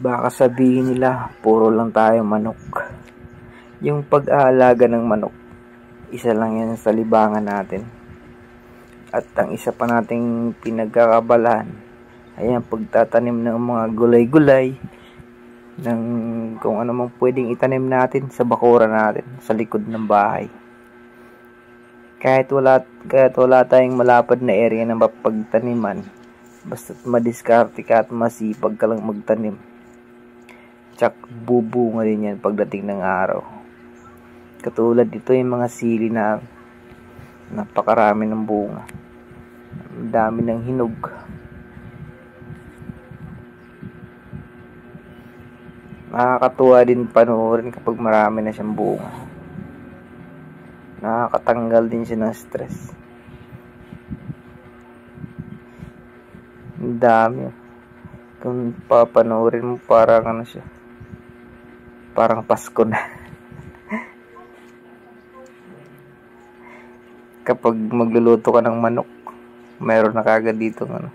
Baka sabihin nila, puro lang tayo manok. Yung pag-aalaga ng manok, isa lang yan sa libangan natin. At ang isa pa nating pinagkakabalahan ay ang pagtatanim ng mga gulay-gulay, ng kung ano mang pwedeng itanim natin sa bakura natin, sa likod ng bahay. Kahit wala tayong malapad na area na mapagtaniman, basta't madiskarte ka at masipag ka lang magtanim, tsak bubunga din yan pagdating ng araw. Katulad dito yung mga sili na napakarami ng bunga, ang dami ng hinog. Nakakatuwa din panoorin kapag marami na siyang bunga. Nakakatanggal din siya ng stress. Ang dami. Kung papanoorin mo, parang ano siya, parang Pasko na. Kapag magluluto ka ng manok, mayroon na kagad dito ano,